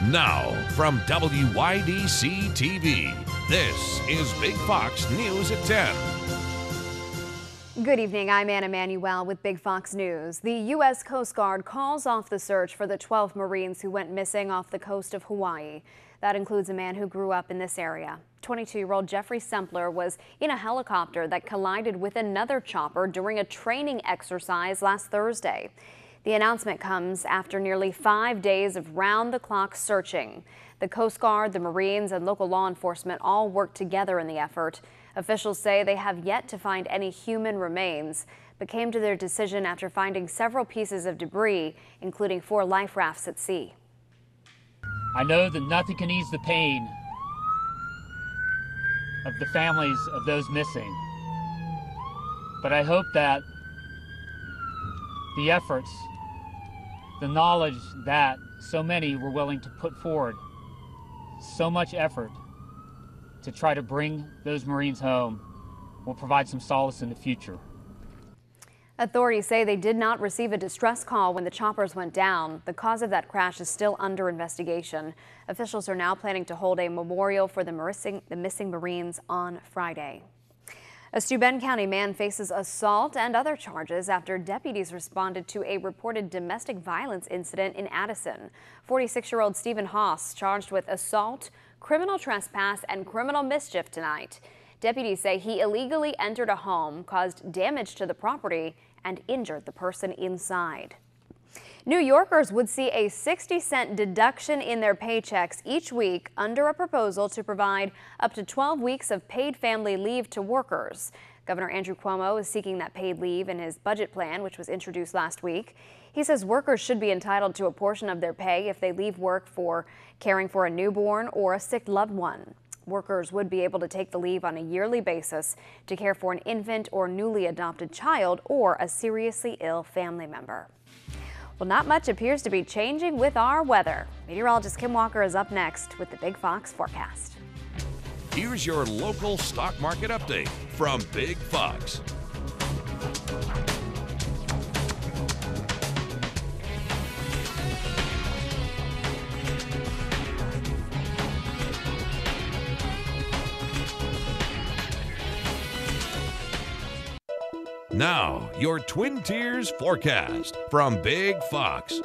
Now, from WYDC TV, this is Big Fox News at 10. Good evening, I'm Anna Manuel with Big Fox News. The U.S. Coast Guard calls off the search for the 12 Marines who went missing off the coast of Hawaii. That includes a man who grew up in this area. 22-year-old Jeffrey Sempler was in a helicopter that collided with another chopper during a training exercise last Thursday. The announcement comes after nearly 5 days of round-the-clock searching. The Coast Guard, the Marines, and local law enforcement all worked together in the effort. Officials say they have yet to find any human remains, but came to their decision after finding several pieces of debris, including 4 life rafts at sea. I know that nothing can ease the pain of the families of those missing, but I hope that the efforts, the knowledge that so many were willing to put forward, so much effort to try to bring those Marines home, will provide some solace in the future. Authorities say they did not receive a distress call when the choppers went down. The cause of that crash is still under investigation. Officials are now planning to hold a memorial for the missing Marines on Friday. A Steuben County man faces assault and other charges after deputies responded to a reported domestic violence incident in Addison. 46-year-old Stephen Haas charged with assault, criminal trespass, and criminal mischief tonight. Deputies say he illegally entered a home, caused damage to the property, and injured the person inside. New Yorkers would see a 60-cent deduction in their paychecks each week under a proposal to provide up to 12 weeks of paid family leave to workers. Governor Andrew Cuomo is seeking that paid leave in his budget plan, which was introduced last week. He says workers should be entitled to a portion of their pay if they leave work for caring for a newborn or a sick loved one. Workers would be able to take the leave on a yearly basis to care for an infant or newly adopted child or a seriously ill family member. Well, not much appears to be changing with our weather. Meteorologist Kim Walker is up next with the Big Fox forecast. Here's your local stock market update from Big Fox. Now, your Twin Tiers forecast from Big Fox.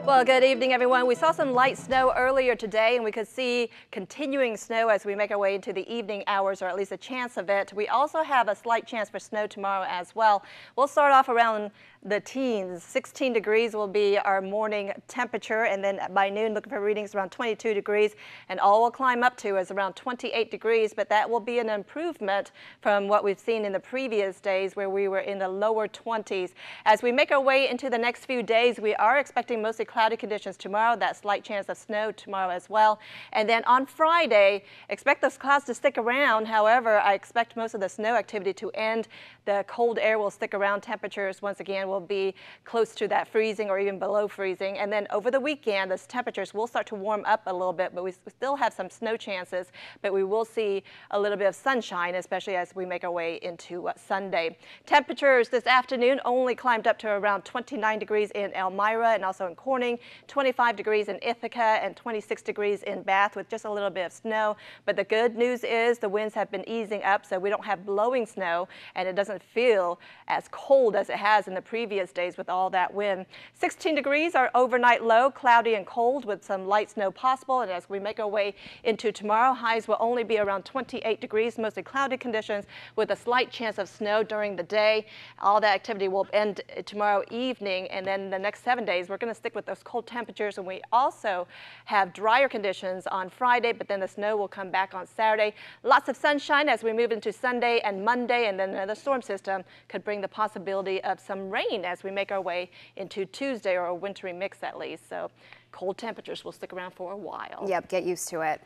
Well, good evening, everyone. We saw some light snow earlier today, and we could see continuing snow as we make our way into the evening hours, or at least a chance of it. We also have a slight chance for snow tomorrow as well. We'll start off around the teens. 16 degrees will be our morning temperature, and then by noon looking for readings around 22 degrees, and all we'll climb up to is around 28 degrees, but that will be an improvement from what we've seen in the previous days where we were in the lower 20s. As we make our way into the next few days, we are expecting mostly cloudy conditions tomorrow, that slight chance of snow tomorrow as well. And then on Friday, expect those clouds to stick around. However, I expect most of the snow activity to end. The cold air will stick around. Temperatures once again will be close to that freezing or even below freezing. And then over the weekend, those temperatures will start to warm up a little bit, but we still have some snow chances, but we will see a little bit of sunshine, especially as we make our way into Sunday. Temperatures this afternoon only climbed up to around 29 degrees in Elmira and also in Corning, 25 degrees in Ithaca, and 26 degrees in Bath with just a little bit of snow. But the good news is the winds have been easing up, so we don't have blowing snow, and it doesn't feel as cold as it has in the previous days with all that wind. 16 degrees, our overnight low, cloudy and cold with some light snow possible. And as we make our way into tomorrow, highs will only be around 28 degrees, mostly cloudy conditions with a slight chance of snow during the day. All that activity will end tomorrow evening, and then the next 7 days we're going to stick with those cold temperatures, and we also have drier conditions on Friday, but then the snow will come back on Saturday. Lots of sunshine as we move into Sunday and Monday, and then another storm system could bring the possibility of some rain as we make our way into Tuesday, or a wintry mix at least. So cold temperatures will stick around for a while. Yep, get used to it.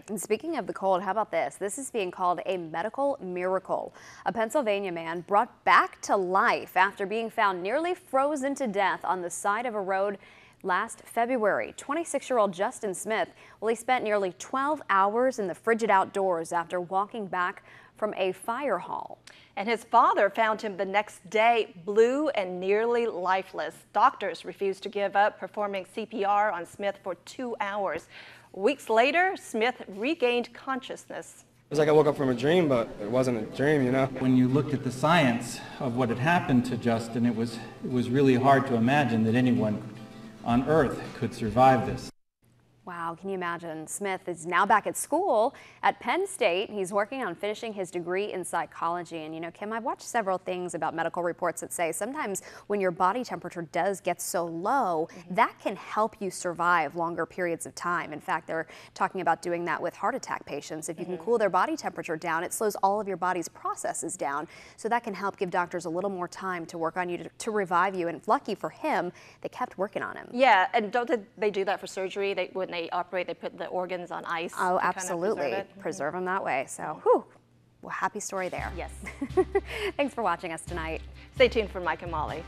And speaking of the cold, how about this? This is being called a medical miracle. A Pennsylvania man brought back to life after being found nearly frozen to death on the side of a road last February. 26-year-old Justin Smith, well, he spent nearly 12 hours in the frigid outdoors after walking back from a fire hall. And his father found him the next day, blue and nearly lifeless. Doctors refused to give up performing CPR on Smith for 2 hours. Weeks later, Smith regained consciousness. It was like I woke up from a dream, but it wasn't a dream, you know? When you looked at the science of what had happened to Justin, it was really hard to imagine that anyone on Earth could survive this. Wow, can you imagine? Smith is now back at school at Penn State. He's working on finishing his degree in psychology. And you know, Kim, I've watched several things about medical reports that say sometimes when your body temperature does get so low, that can help you survive longer periods of time. In fact, they're talking about doing that with heart attack patients. If you can cool their body temperature down, it slows all of your body's processes down. So that can help give doctors a little more time to work on you, to revive you. And lucky for him, they kept working on him. Yeah, and don't they do that for surgery? When they operate, they put the organs on ice. Oh, absolutely. Kind of preserve them that way. So, whew, well, happy story there. Yes. Thanks for watching us tonight. Stay tuned for Mike and Molly.